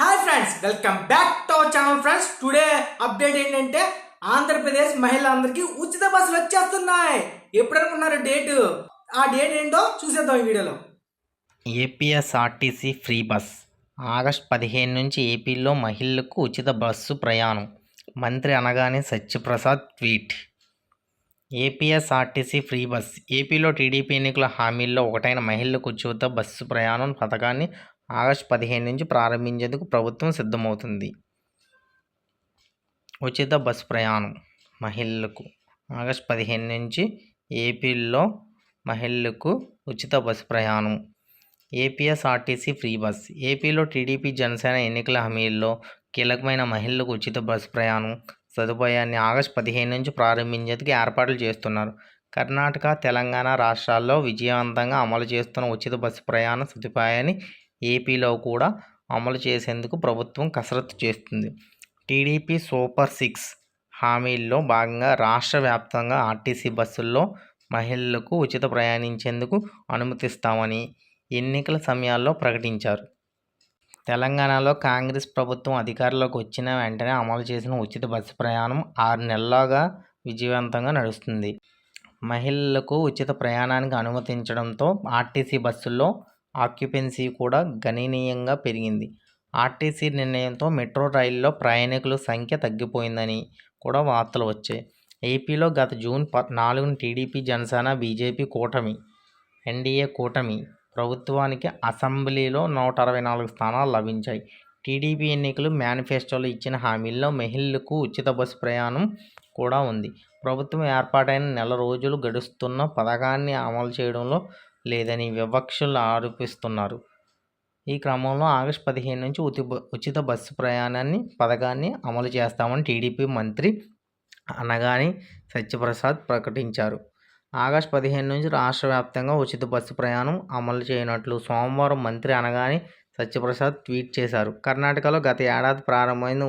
Hi friends, welcome back to our channel friends. Today update ఏంటంటే ఆంధ్రప్రదేశ్ మహిళలందరికీ ఉచిత బస్సులు వచ్చేస్తున్నాయి. ఎప్పుడు అనుకున్నారు డేట్? ఆ డేట్ ఏంటో చూసేద్దాం ఈ వీడియోలో. ఏపీఎస్ఆర్టీసీ ఫ్రీ బస్ ఆగస్టు 15 నుంచి ఏపీలో మహిళలకు ఉచిత బస్సు ప్రయాణం. మంత్రి అనగానే Satyaprasad tweet. APSRTC free bus ఏపీలో టీడీపీ ఎన్నికల హామీల్లో ఒకటైన మహిళలకు ఉచిత బస్సు ప్రయాణం పథకాన్ని ఆగస్టు 15 నుంచి ప్రారంభించేందుకు ప్రభుత్వం సిద్ధమవుతుంది. ఉచిత బస్సు ప్రయాణం మహిళలకు ఆగస్టు 15 నుంచి ఏపీలో మహిళలకు ఉచిత బస్సు ప్రయాణం. ఏపీఎస్ఆర్టీసీ ఫ్రీ బస్ ఏపీలో టీడీపీ జనసేన ఎన్నికల హామీల్లో కీలకమైన మహిళలకు ఉచిత బస్సు ప్రయాణం సదుపాయాన్ని ఆగస్టు 15 నుంచి ప్రారంభించేందుకు ఏర్పాట్లు చేస్తున్నారు. కర్ణాటక, తెలంగాణ రాష్ట్రాల్లో విజయవంతంగా అమలు చేస్తున్న ఉచిత బస్సు ప్రయాణ సదుపాయాన్ని ఏపీలో కూడా అమలు చేసేందుకు ప్రభుత్వం కసరత్తు చేస్తుంది. టీడీపీ సూపర్ 6 హామీల్లో భాగంగా రాష్ట్ర వ్యాప్తంగా ఆర్టీసీ బస్సుల్లో మహిళలకు ఉచిత ప్రయాణించేందుకు అనుమతిస్తామని ఎన్నికల సమయాల్లో ప్రకటించారు. తెలంగాణలో కాంగ్రెస్ ప్రభుత్వం అధికారంలోకి వచ్చిన వెంటనే అమలు చేసిన ఉచిత బస్సు ప్రయాణం 6 నెలలుగా విజయవంతంగా నడుస్తుంది. మహిళలకు ఉచిత ప్రయాణానికి అనుమతించడంతో ఆర్టీసీ బస్సుల్లో ఆక్యుపెన్సీ కూడా గణనీయంగా పెరిగింది. ఆర్టీసీ నిర్ణయంతో మెట్రో రైళ్లలో ప్రయాణికుల సంఖ్య తగ్గిపోయిందని కూడా వార్తలు వచ్చాయి. ఏపీలో గత జూన్ 14న టీడీపీ, జనసేన, బీజేపీ కూటమి ఎన్డీఏ కూటమి ప్రభుత్వానికి అసెంబ్లీలో 164 స్థానాలు లభించాయి. టీడీపీ ఎన్నికలు మేనిఫెస్టోలో ఇచ్చిన హామీల్లో మహిళలకు ఉచిత బస్సు ప్రయాణం కూడా ఉంది. ప్రభుత్వం ఏర్పాటైన నెల రోజులు గడుస్తున్న పథకాన్ని అమలు చేయడంలో లేదని విపక్షాలు ఆరోపిస్తున్నారు. ఈ క్రమంలో ఆగస్టు 15 నుంచి ఉచిత బస్సు పథకాన్ని అమలు చేస్తామని టీడీపీ మంత్రి అనగాని సత్యప్రసాద్ ప్రకటించారు. ఆగస్టు 15 నుంచి రాష్ట్ర వ్యాప్తంగా ఉచిత బస్సు ప్రయాణం అమలు చేయనున్నట్లు సోమవారం మంత్రి అనగాని సత్యప్రసాద్ ట్వీట్ చేశారు. కర్ణాటకలో గత ఏడాది ప్రారంభమైన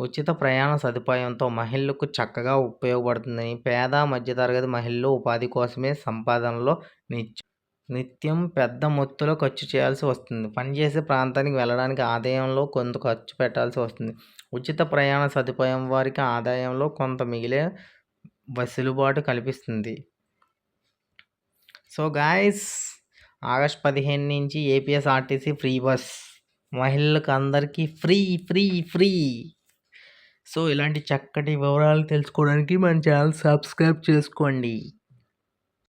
ఉచిత ప్రయాణ సదుపాయంతో మహిళలకు చక్కగా ఉపయోగపడుతుందని, పేద మధ్యతరగతి మహిళలు ఉపాధి కోసమే సంపాదనలో నిత్యం పెద్ద మొత్తంలో ఖర్చు చేయాల్సి వస్తుంది. పనిచేసే ప్రాంతానికి వెళ్ళడానికి ఆదాయంలో కొంత ఖర్చు పెట్టాల్సి వస్తుంది. ఉచిత ప్రయాణ సదుపాయం వారికి ఆదాయంలో కొంత మిగిలే వెసులుబాటు కల్పిస్తుంది. సో గాయస్, ఆగస్టు 15 నుంచి ఏపీఎస్ఆర్టీసీ ఫ్రీ బస్ మహిళలకు అందరికీ ఫ్రీ. సో ఇలాంటి చక్కటి వివరాలు తెలుసుకోవడానికి మన ఛానల్ సబ్స్క్రైబ్ చేసుకోండి.